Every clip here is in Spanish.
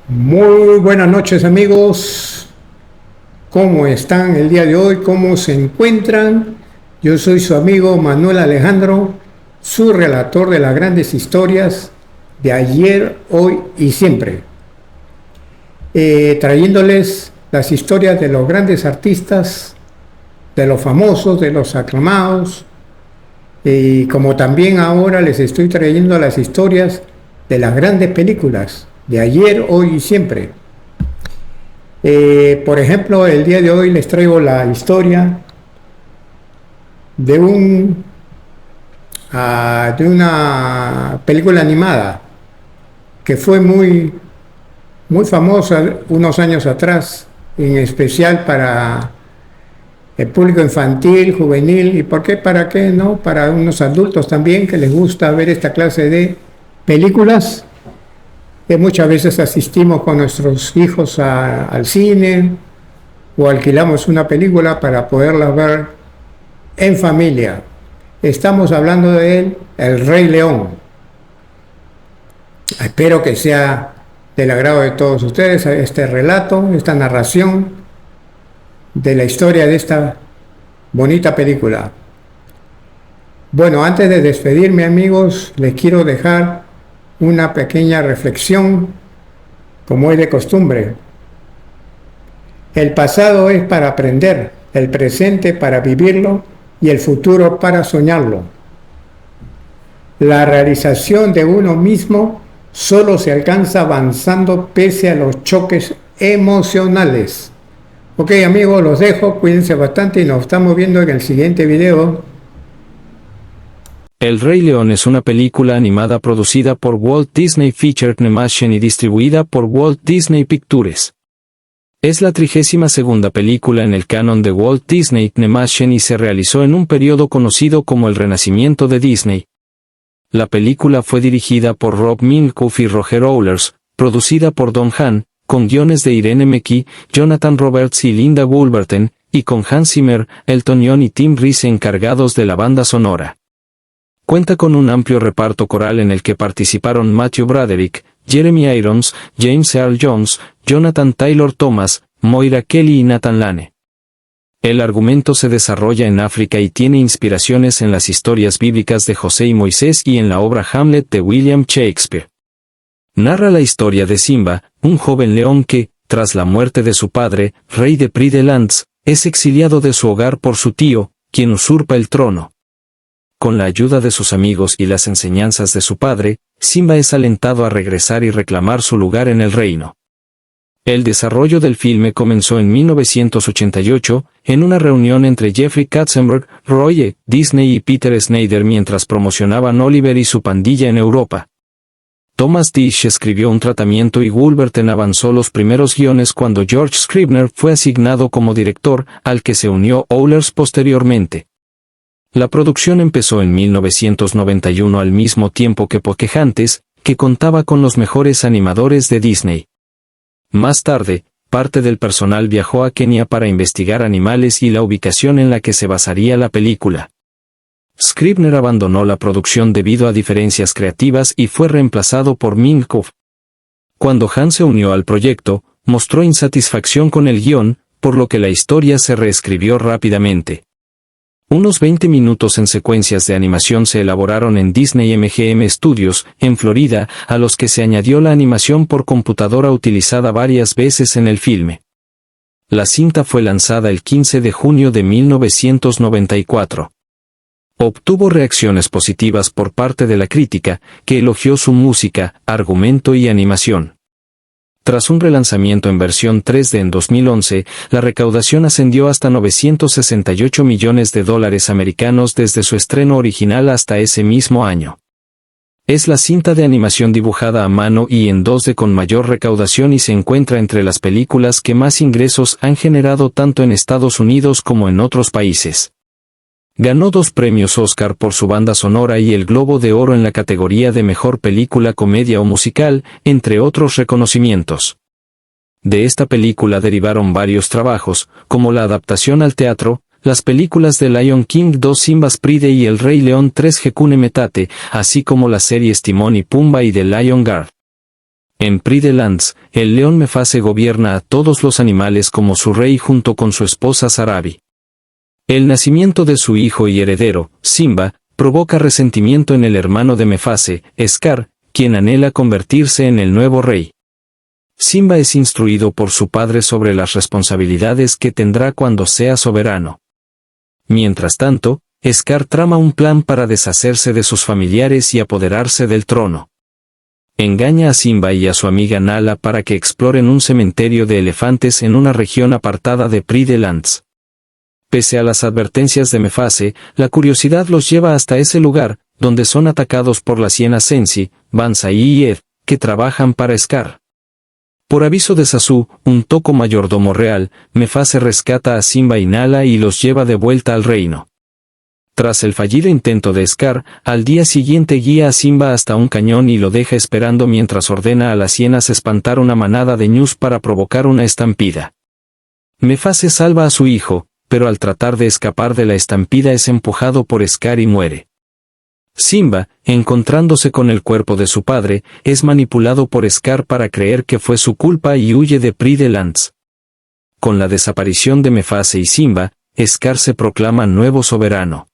Muy buenas noches amigos, ¿cómo están el día de hoy? ¿Cómo se encuentran? Yo soy su amigo Manuel Alejandro, su relator de las grandes historias de ayer, hoy y siempre, trayéndoles las historias de los grandes artistas, de los famosos, de los aclamados, y como también ahora les estoy trayendo las historias de las grandes películas de ayer, hoy y siempre. Por ejemplo, el día de hoy les traigo la historia de de una película animada que fue muy famosa unos años atrás, en especial para el público infantil, juvenil y por qué, para qué, ¿no? Para unos adultos también que les gusta ver esta clase de películas, que muchas veces asistimos con nuestros hijos al cine o alquilamos una película para poderla ver en familia. Estamos hablando de él, El Rey León. Espero que sea del agrado de todos ustedes este relato, esta narración de la historia de esta bonita película. Bueno, antes de despedirme amigos, les quiero dejar una pequeña reflexión, como es de costumbre. El pasado es para aprender, el presente para vivirlo y el futuro para soñarlo. La realización de uno mismo solo se alcanza avanzando pese a los choques emocionales. Ok amigos, los dejo, cuídense bastante y nos estamos viendo en el siguiente video. El Rey León es una película animada producida por Walt Disney Featured Animation y distribuida por Walt Disney Pictures. Es la 32ª película en el canon de Walt Disney Animation y se realizó en un periodo conocido como el Renacimiento de Disney. La película fue dirigida por Rob Minkoff y Roger Ehlers, producida por Don Hahn, con guiones de Irene McKee, Jonathan Roberts y Linda Woolverton, y con Hans Zimmer, Elton John y Tim Rice encargados de la banda sonora. Cuenta con un amplio reparto coral en el que participaron Matthew Broderick, Jeremy Irons, James Earl Jones, Jonathan Taylor Thomas, Moira Kelly y Nathan Lane. El argumento se desarrolla en África y tiene inspiraciones en las historias bíblicas de José y Moisés y en la obra Hamlet de William Shakespeare. Narra la historia de Simba, un joven león que, tras la muerte de su padre, rey de Prix de Lands, es exiliado de su hogar por su tío, quien usurpa el trono. Con la ayuda de sus amigos y las enseñanzas de su padre, Simba es alentado a regresar y reclamar su lugar en el reino. El desarrollo del filme comenzó en 1988, en una reunión entre Jeffrey Katzenberg, Roy E. Disney y Peter Snyder mientras promocionaban Oliver y su pandilla en Europa. Thomas Disch escribió un tratamiento y Woolverton avanzó los primeros guiones cuando George Scribner fue asignado como director, al que se unió Ehlers posteriormente. La producción empezó en 1991 al mismo tiempo que Pocahontas, que contaba con los mejores animadores de Disney. Más tarde, parte del personal viajó a Kenia para investigar animales y la ubicación en la que se basaría la película. Scribner abandonó la producción debido a diferencias creativas y fue reemplazado por Minkoff. Cuando Han se unió al proyecto, mostró insatisfacción con el guión, por lo que la historia se reescribió rápidamente. Unos 20 minutos en secuencias de animación se elaboraron en Disney MGM Studios, en Florida, a los que se añadió la animación por computadora utilizada varias veces en el filme. La cinta fue lanzada el 15 de junio de 1994. Obtuvo reacciones positivas por parte de la crítica, que elogió su música, argumento y animación. Tras un relanzamiento en versión 3D en 2011, la recaudación ascendió hasta $968 millones americanos desde su estreno original hasta ese mismo año. Es la cinta de animación dibujada a mano y en 2D con mayor recaudación y se encuentra entre las películas que más ingresos han generado tanto en Estados Unidos como en otros países. Ganó 2 premios Oscar por su banda sonora y el Globo de Oro en la categoría de Mejor Película Comedia o Musical, entre otros reconocimientos. De esta película derivaron varios trabajos, como la adaptación al teatro, las películas de Lion King 2 Simba's Pride y El Rey León 3 Hakuna Matata, así como las series Timón y Pumba y The Lion Guard. En Prix de Lands, el león Mefase gobierna a todos los animales como su rey junto con su esposa Sarabi. El nacimiento de su hijo y heredero, Simba, provoca resentimiento en el hermano de Mefase, Scar, quien anhela convertirse en el nuevo rey. Simba es instruido por su padre sobre las responsabilidades que tendrá cuando sea soberano. Mientras tanto, Scar trama un plan para deshacerse de sus familiares y apoderarse del trono. Engaña a Simba y a su amiga Nala para que exploren un cementerio de elefantes en una región apartada de Prix de Lands. Pese a las advertencias de Mefase, la curiosidad los lleva hasta ese lugar, donde son atacados por las hienas Sensi, Banzai y Ed, que trabajan para Scar. Por aviso de Zazu, un toco mayordomo real, Mefase rescata a Simba y Nala y los lleva de vuelta al reino. Tras el fallido intento de Scar, al día siguiente guía a Simba hasta un cañón y lo deja esperando mientras ordena a las hienas espantar una manada de ñus para provocar una estampida. Mefase salva a su hijo, pero al tratar de escapar de la estampida es empujado por Scar y muere. Simba, encontrándose con el cuerpo de su padre, es manipulado por Scar para creer que fue su culpa y huye de Prix de Lands. Con la desaparición de Mefase y Simba, Scar se proclama nuevo soberano.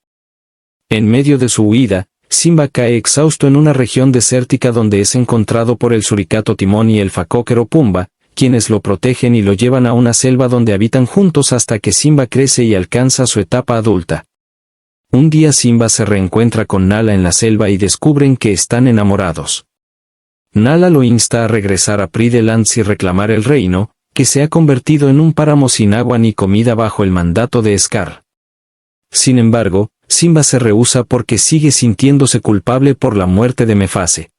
En medio de su huida, Simba cae exhausto en una región desértica donde es encontrado por el suricato Timón y el facóquero Pumba, quienes lo protegen y lo llevan a una selva donde habitan juntos hasta que Simba crece y alcanza su etapa adulta. Un día Simba se reencuentra con Nala en la selva y descubren que están enamorados. Nala lo insta a regresar a Prix de Lands y reclamar el reino, que se ha convertido en un páramo sin agua ni comida bajo el mandato de Scar. Sin embargo, Simba se rehúsa porque sigue sintiéndose culpable por la muerte de Mefase.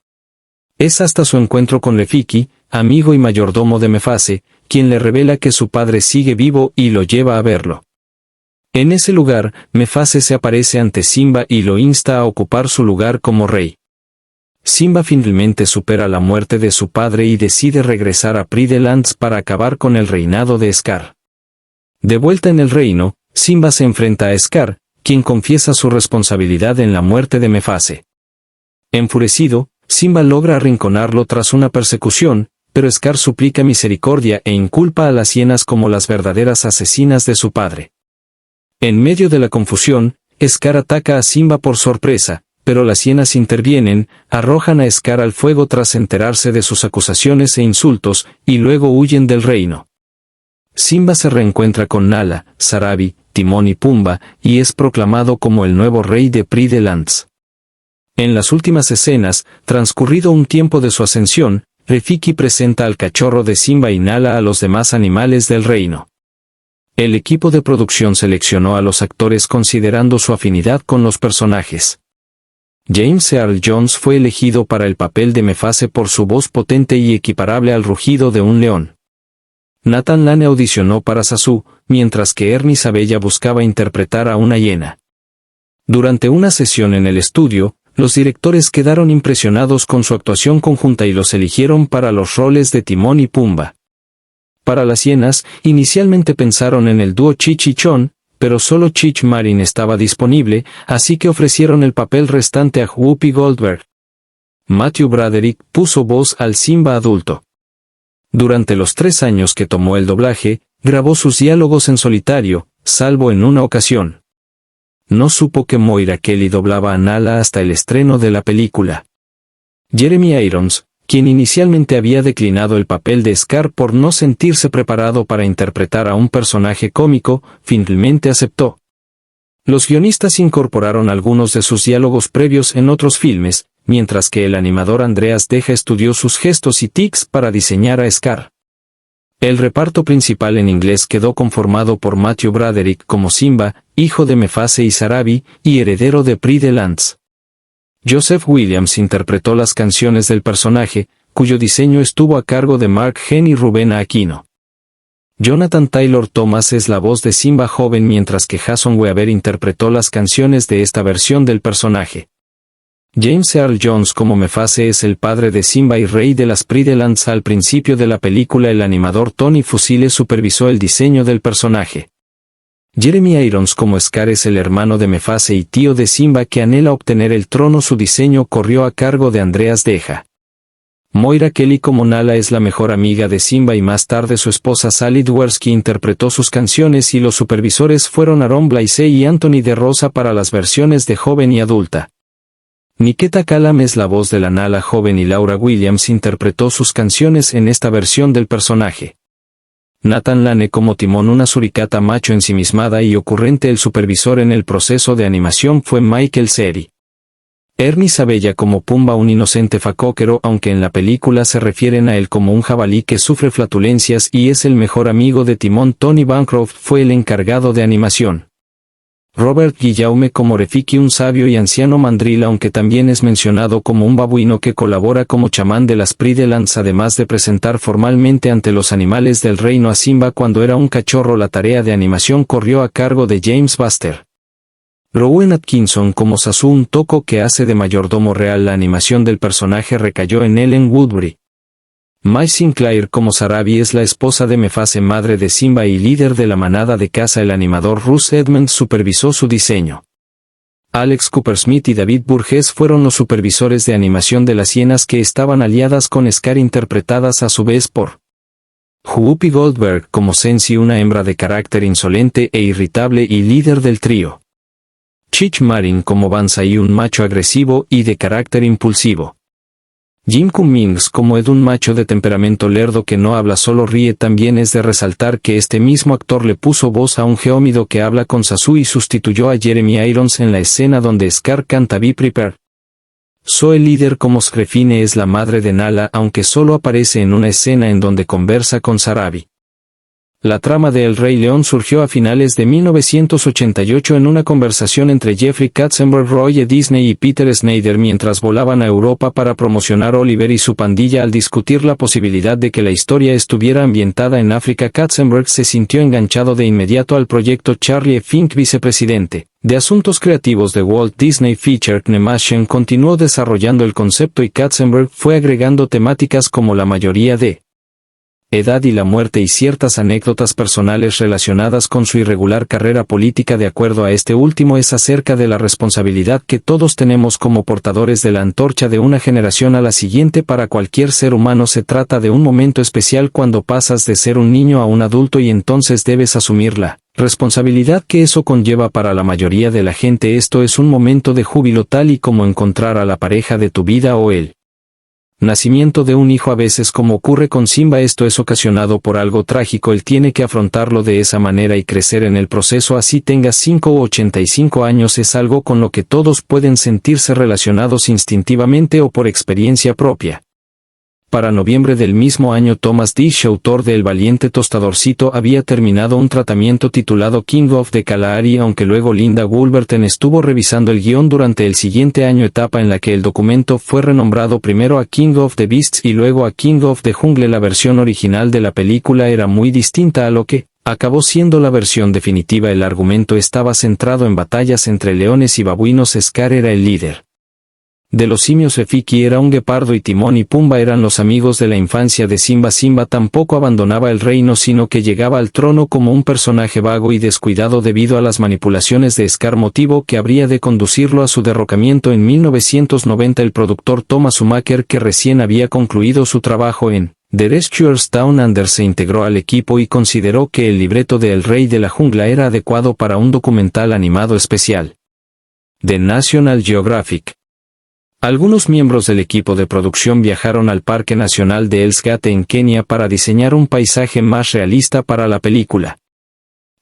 Es hasta su encuentro con Rafiki, amigo y mayordomo de Mefase, quien le revela que su padre sigue vivo y lo lleva a verlo. En ese lugar, Mefase se aparece ante Simba y lo insta a ocupar su lugar como rey. Simba finalmente supera la muerte de su padre y decide regresar a Prix de Lands para acabar con el reinado de Scar. De vuelta en el reino, Simba se enfrenta a Scar, quien confiesa su responsabilidad en la muerte de Mefase. Enfurecido, Simba logra arrinconarlo tras una persecución, pero Scar suplica misericordia e inculpa a las hienas como las verdaderas asesinas de su padre. En medio de la confusión, Scar ataca a Simba por sorpresa, pero las hienas intervienen, arrojan a Scar al fuego tras enterarse de sus acusaciones e insultos, y luego huyen del reino. Simba se reencuentra con Nala, Sarabi, Timón y Pumba, y es proclamado como el nuevo rey de Prix de Lands. En las últimas escenas, transcurrido un tiempo de su ascensión, Rafiki presenta al cachorro de Simba y Nala a los demás animales del reino. El equipo de producción seleccionó a los actores considerando su afinidad con los personajes. James Earl Jones fue elegido para el papel de Mefase por su voz potente y equiparable al rugido de un león. Nathan Lane audicionó para Zazu, mientras que Ernie Sabella buscaba interpretar a una hiena. Durante una sesión en el estudio, los directores quedaron impresionados con su actuación conjunta y los eligieron para los roles de Timón y Pumba. Para las hienas, inicialmente pensaron en el dúo Cheech y Chon, pero solo Cheech Marin estaba disponible, así que ofrecieron el papel restante a Whoopi Goldberg. Matthew Broderick puso voz al Simba adulto. Durante los 3 años que tomó el doblaje, grabó sus diálogos en solitario, salvo en una ocasión. No supo que Moira Kelly doblaba a Nala hasta el estreno de la película. Jeremy Irons, quien inicialmente había declinado el papel de Scar por no sentirse preparado para interpretar a un personaje cómico, finalmente aceptó. Los guionistas incorporaron algunos de sus diálogos previos en otros filmes, mientras que el animador Andreas Deja estudió sus gestos y tics para diseñar a Scar. El reparto principal en inglés quedó conformado por Matthew Broderick como Simba, hijo de Mefase y Sarabi, y heredero de Prix de Lands. Joseph Williams interpretó las canciones del personaje, cuyo diseño estuvo a cargo de Mark Henn y Rubén Aquino. Jonathan Taylor Thomas es la voz de Simba joven mientras que Jason Weaver interpretó las canciones de esta versión del personaje. James Earl Jones como Mefase es el padre de Simba y rey de las Prix de Lands. Al principio de la película el animador Tony Fusile supervisó el diseño del personaje. Jeremy Irons como Scar es el hermano de Mefase y tío de Simba que anhela obtener el trono. Su diseño corrió a cargo de Andreas Deja. Moira Kelly como Nala es la mejor amiga de Simba y más tarde su esposa Sally Dworsky interpretó sus canciones y los supervisores fueron Aaron Blaise y Anthony De Rosa para las versiones de joven y adulta. Niketa Kalam es la voz de la Nala joven y Laura Williams interpretó sus canciones en esta versión del personaje. Nathan Lane como Timón, una suricata macho ensimismada y ocurrente. El supervisor en el proceso de animación fue Michael Seri. Ernie Sabella como Pumba, un inocente facóquero, aunque en la película se refieren a él como un jabalí que sufre flatulencias y es el mejor amigo de Timón. Tony Bancroft fue el encargado de animación. Robert Guillaume como Rafiki, un sabio y anciano mandril, aunque también es mencionado como un babuino que colabora como chamán de las Pride-Lands, además de presentar formalmente ante los animales del reino a Simba cuando era un cachorro. La tarea de animación corrió a cargo de James Buster. Rowan Atkinson como Sasu, un toco que hace de mayordomo real. La animación del personaje recayó en Ellen Woodbury. Mai Sinclair como Sarabi es la esposa de Mufasa, madre de Simba y líder de la manada de caza. El animador Russ Edmonds supervisó su diseño. Alex Coopersmith y David Burgess fueron los supervisores de animación de las hienas, que estaban aliadas con Scar, interpretadas a su vez por Whoopi Goldberg como Sensi, una hembra de carácter insolente e irritable y líder del trío. Cheech Marin como Banzai, un macho agresivo y de carácter impulsivo. Jim Cummings como Ed, un macho de temperamento lerdo que no habla, solo ríe. También es de resaltar que este mismo actor le puso voz a un geómido que habla con Sasu y sustituyó a Jeremy Irons en la escena donde Scar canta Be Prepared. Zoe Líder como Skrefine es la madre de Nala, aunque solo aparece en una escena en donde conversa con Sarabi. La trama de El Rey León surgió a finales de 1988 en una conversación entre Jeffrey Katzenberg, Roy E. Disney y Peter Snyder mientras volaban a Europa para promocionar Oliver y su pandilla. Al discutir la posibilidad de que la historia estuviera ambientada en África, Katzenberg se sintió enganchado de inmediato al proyecto. Charlie E. Fink, vicepresidente de Asuntos Creativos de Walt Disney Featured Animation, continuó desarrollando el concepto y Katzenberg fue agregando temáticas como la mayoría de edad y la muerte y ciertas anécdotas personales relacionadas con su irregular carrera política. De acuerdo a este último, es acerca de la responsabilidad que todos tenemos como portadores de la antorcha de una generación a la siguiente. Para cualquier ser humano se trata de un momento especial cuando pasas de ser un niño a un adulto y entonces debes asumir la responsabilidad que eso conlleva. Para la mayoría de la gente esto es un momento de júbilo, tal y como encontrar a la pareja de tu vida o el nacimiento de un hijo. A veces, como ocurre con Simba, esto es ocasionado por algo trágico. Él tiene que afrontarlo de esa manera y crecer en el proceso, así tenga 5 u 85 años. Es algo con lo que todos pueden sentirse relacionados instintivamente o por experiencia propia. Para noviembre del mismo año, Thomas Disch, autor de El valiente tostadorcito, había terminado un tratamiento titulado King of the Kalahari, aunque luego Linda Woolverton estuvo revisando el guión durante el siguiente año, etapa en la que el documento fue renombrado primero a King of the Beasts y luego a King of the Jungle. La versión original de la película era muy distinta a lo que acabó siendo la versión definitiva. El argumento estaba centrado en batallas entre leones y babuinos. Scar era el líder de los simios, Rafiki era un guepardo y Timón y Pumba eran los amigos de la infancia de Simba. Simba tampoco abandonaba el reino, sino que llegaba al trono como un personaje vago y descuidado debido a las manipulaciones de Scar, motivo que habría de conducirlo a su derrocamiento en 1990. El productor Thomas Schumacher, que recién había concluido su trabajo en The Rescuers Down Under, se integró al equipo y consideró que el libreto de El Rey de la Jungla era adecuado para un documental animado especial de National Geographic. Algunos miembros del equipo de producción viajaron al Parque Nacional de Hell's Gate en Kenia para diseñar un paisaje más realista para la película.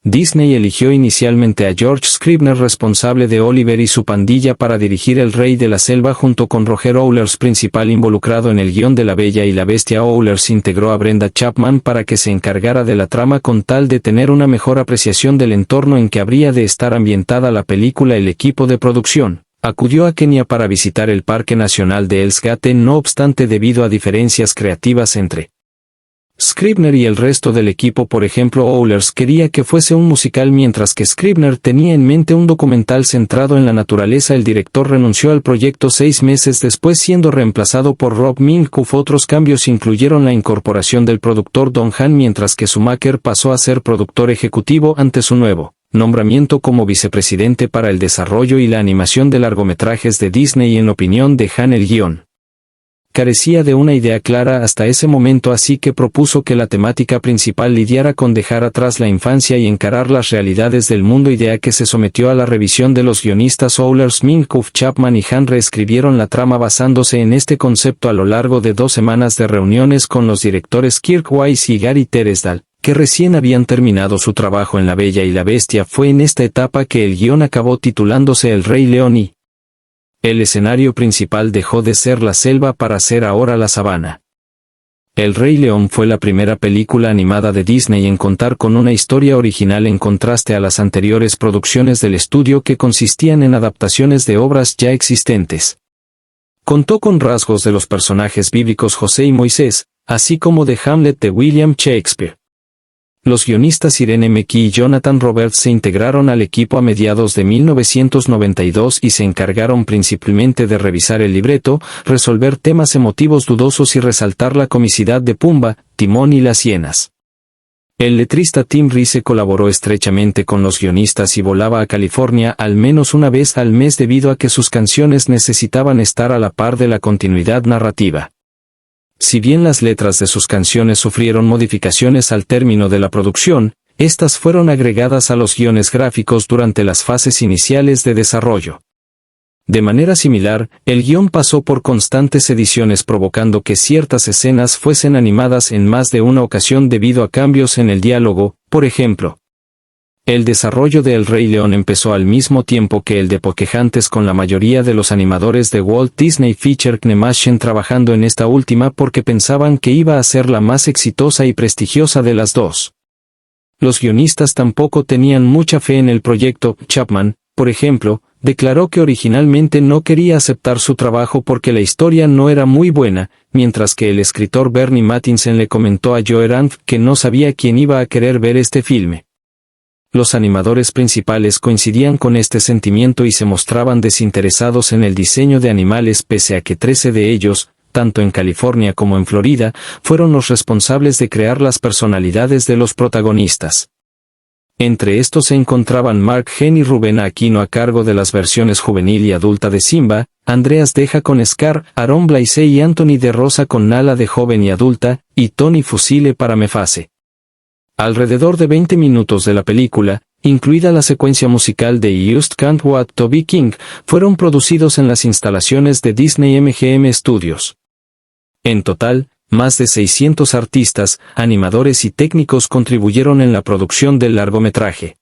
Disney eligió inicialmente a George Scribner, responsable de Oliver y su pandilla, para dirigir El Rey de la Selva junto con Roger Eulers, principal involucrado en el guión de La Bella y la Bestia. Eulers integró a Brenda Chapman para que se encargara de la trama con tal de tener una mejor apreciación del entorno en que habría de estar ambientada la película. El equipo de producción acudió a Kenia para visitar el Parque Nacional de Hell's Gate. No obstante, debido a diferencias creativas entre Scribner y el resto del equipo, por ejemplo, Eulers quería que fuese un musical mientras que Scribner tenía en mente un documental centrado en la naturaleza. El director renunció al proyecto 6 meses después, siendo reemplazado por Rob Minkoff. Otros cambios incluyeron la incorporación del productor Don Hahn, mientras que Schumacher pasó a ser productor ejecutivo ante su nuevo nombramiento como vicepresidente para el desarrollo y la animación de largometrajes de Disney. En opinión de Hahn, el guión carecía de una idea clara hasta ese momento, así que propuso que la temática principal lidiara con dejar atrás la infancia y encarar las realidades del mundo, idea que se sometió a la revisión de los guionistas Ohlers, Minkoff, Chapman y Hahn. Reescribieron la trama basándose en este concepto a lo largo de 2 semanas de reuniones con los directores Kirk Wise y Gary Teresdal, que recién habían terminado su trabajo en La Bella y la Bestia. Fue en esta etapa que el guión acabó titulándose El Rey León y el escenario principal dejó de ser la selva para ser ahora la sabana. El Rey León fue la primera película animada de Disney en contar con una historia original, en contraste a las anteriores producciones del estudio que consistían en adaptaciones de obras ya existentes. Contó con rasgos de los personajes bíblicos José y Moisés, así como de Hamlet de William Shakespeare. Los guionistas Irene McKee y Jonathan Roberts se integraron al equipo a mediados de 1992 y se encargaron principalmente de revisar el libreto, resolver temas emotivos dudosos y resaltar la comicidad de Pumba, Timón y las hienas. El letrista Tim Rice colaboró estrechamente con los guionistas y volaba a California al menos una vez al mes debido a que sus canciones necesitaban estar a la par de la continuidad narrativa. Si bien las letras de sus canciones sufrieron modificaciones al término de la producción, estas fueron agregadas a los guiones gráficos durante las fases iniciales de desarrollo. De manera similar, el guión pasó por constantes ediciones, provocando que ciertas escenas fuesen animadas en más de una ocasión debido a cambios en el diálogo. Por ejemplo, el desarrollo de El Rey León empezó al mismo tiempo que el de Pocahontas, con la mayoría de los animadores de Walt Disney Feature Animation trabajando en esta última porque pensaban que iba a ser la más exitosa y prestigiosa de las dos. Los guionistas tampoco tenían mucha fe en el proyecto. Chapman, por ejemplo, declaró que originalmente no quería aceptar su trabajo porque la historia no era muy buena, mientras que el escritor Bernie Mattinson le comentó a Joe Ranft que no sabía quién iba a querer ver este filme. Los animadores principales coincidían con este sentimiento y se mostraban desinteresados en el diseño de animales, pese a que 13 de ellos, tanto en California como en Florida, fueron los responsables de crear las personalidades de los protagonistas. Entre estos se encontraban Mark Henn y Rubén Aquino a cargo de las versiones juvenil y adulta de Simba, Andreas Deja con Scar, Aaron Blaise y Anthony de Rosa con Nala de joven y adulta, y Tony Fusile para Mufasa. Alrededor de 20 minutos de la película, incluida la secuencia musical de You Just Can't Wait to Be King, fueron producidos en las instalaciones de Disney MGM Studios. En total, más de 600 artistas, animadores y técnicos contribuyeron en la producción del largometraje.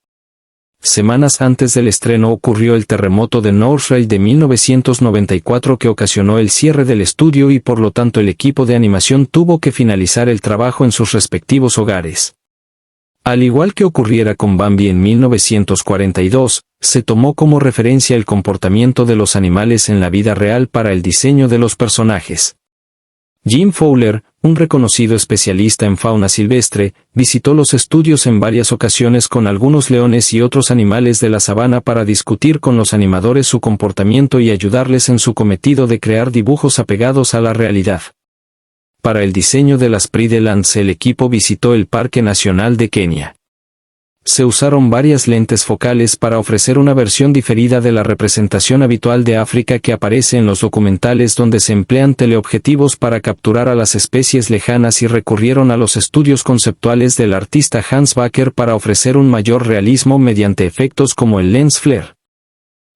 Semanas antes del estreno ocurrió el terremoto de Northridge de 1994 que ocasionó el cierre del estudio y por lo tanto el equipo de animación tuvo que finalizar el trabajo en sus respectivos hogares. Al igual que ocurriera con Bambi en 1942, se tomó como referencia el comportamiento de los animales en la vida real para el diseño de los personajes. Jim Fowler, un reconocido especialista en fauna silvestre, visitó los estudios en varias ocasiones con algunos leones y otros animales de la sabana para discutir con los animadores su comportamiento y ayudarles en su cometido de crear dibujos apegados a la realidad. Para el diseño de las Pride Lands, el equipo visitó el Parque Nacional de Kenia. Se usaron varias lentes focales para ofrecer una versión diferida de la representación habitual de África que aparece en los documentales, donde se emplean teleobjetivos para capturar a las especies lejanas, y recurrieron a los estudios conceptuales del artista Hans Backer para ofrecer un mayor realismo mediante efectos como el lens flare.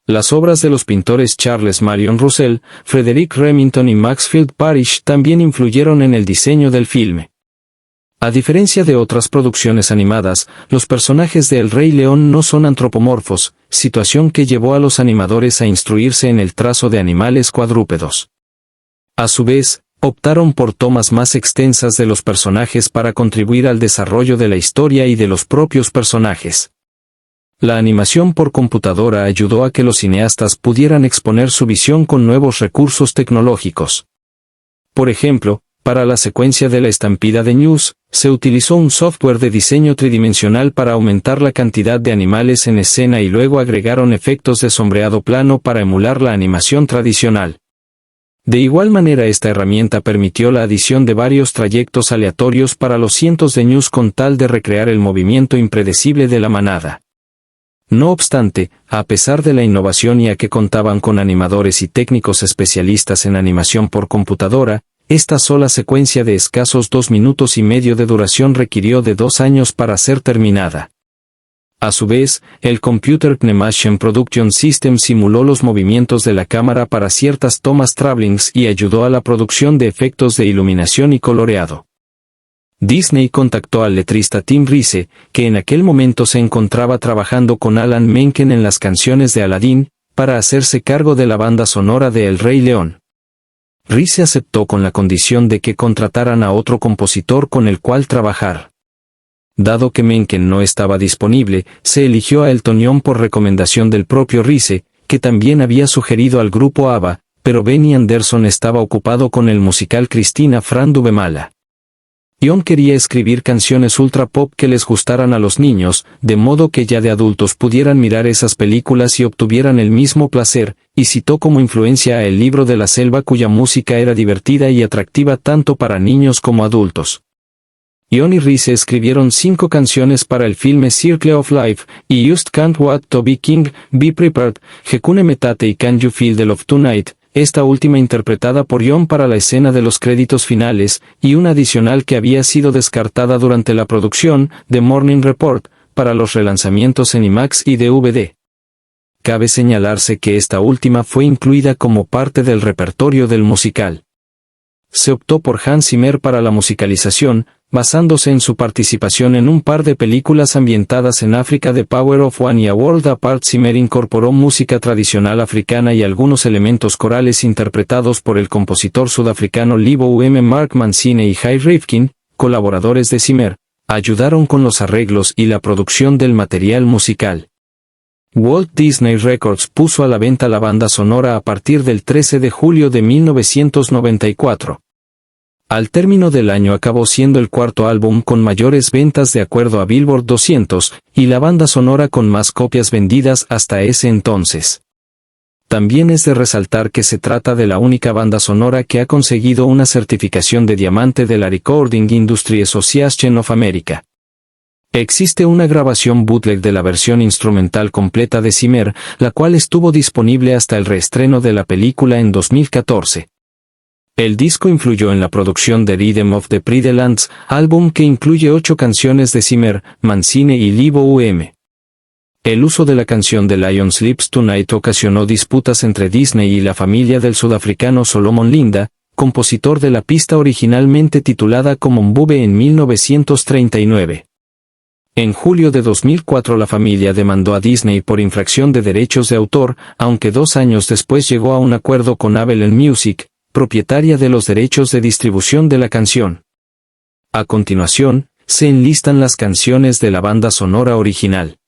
Las obras de los pintores Charles Marion Russell, Frederick Remington y Maxfield Parrish también influyeron en el diseño del filme. A diferencia de otras producciones animadas, los personajes de El Rey León no son antropomorfos, situación que llevó a los animadores a instruirse en el trazo de animales cuadrúpedos. A su vez, optaron por tomas más extensas de los personajes para contribuir al desarrollo de la historia y de los propios personajes. La animación por computadora ayudó a que los cineastas pudieran exponer su visión con nuevos recursos tecnológicos. Por ejemplo, para la secuencia de la estampida de News, se utilizó un software de diseño tridimensional para aumentar la cantidad de animales en escena y luego agregaron efectos de sombreado plano para emular la animación tradicional. De igual manera, esta herramienta permitió la adición de varios trayectos aleatorios para los cientos de News con tal de recrear el movimiento impredecible de la manada. No obstante, a pesar de la innovación y a que contaban con animadores y técnicos especialistas en animación por computadora, esta sola secuencia de escasos 2 minutos y medio de duración requirió de 2 años para ser terminada. A su vez, el Computer Animation Production System simuló los movimientos de la cámara para ciertas tomas travelings y ayudó a la producción de efectos de iluminación y coloreado. Disney contactó al letrista Tim Rice, que en aquel momento se encontraba trabajando con Alan Menken en las canciones de Aladdin, para hacerse cargo de la banda sonora de El Rey León. Rice aceptó con la condición de que contrataran a otro compositor con el cual trabajar. Dado que Menken no estaba disponible, se eligió a Elton John por recomendación del propio Rice, que también había sugerido al grupo ABBA, pero Benny Anderson estaba ocupado con el musical Cristina Fran Dubemala. John quería escribir canciones ultra pop que les gustaran a los niños, de modo que ya de adultos pudieran mirar esas películas y obtuvieran el mismo placer, y citó como influencia a El libro de la selva, cuya música era divertida y atractiva tanto para niños como adultos. John y Rice escribieron 5 canciones para el filme Circle of Life, y Just Can't Wait to Be King, Be Prepared, Hakuna Matata y Can You Feel the Love Tonight, esta última interpretada por John para la escena de los créditos finales, y una adicional que había sido descartada durante la producción, The Morning Report, para los relanzamientos en IMAX y DVD. Cabe señalarse que esta última fue incluida como parte del repertorio del musical. Se optó por Hans Zimmer para la musicalización, basándose en su participación en un par de películas ambientadas en África, The Power of One y A World Apart. Zimmer incorporó música tradicional africana y algunos elementos corales interpretados por el compositor sudafricano Libo M. Mark Mancini y Hy Rifkin, colaboradores de Zimmer, ayudaron con los arreglos y la producción del material musical. Walt Disney Records puso a la venta la banda sonora a partir del 13 de julio de 1994. Al término del año acabó siendo el cuarto álbum con mayores ventas de acuerdo a Billboard 200, y la banda sonora con más copias vendidas hasta ese entonces. También es de resaltar que se trata de la única banda sonora que ha conseguido una certificación de diamante de la Recording Industry Association of America. Existe una grabación bootleg de la versión instrumental completa de Zimmer, la cual estuvo disponible hasta el reestreno de la película en 2014. El disco influyó en la producción de Rhythm of the Pride Lands, álbum que incluye 8 canciones de Zimmer, Mancini y Libo U.M. El uso de la canción The Lion Sleeps Tonight ocasionó disputas entre Disney y la familia del sudafricano Solomon Linda, compositor de la pista originalmente titulada como Mbube en 1939. En julio de 2004 la familia demandó a Disney por infracción de derechos de autor, aunque 2 años después llegó a un acuerdo con Avalon Music, propietaria de los derechos de distribución de la canción. A continuación, se enlistan las canciones de la banda sonora original.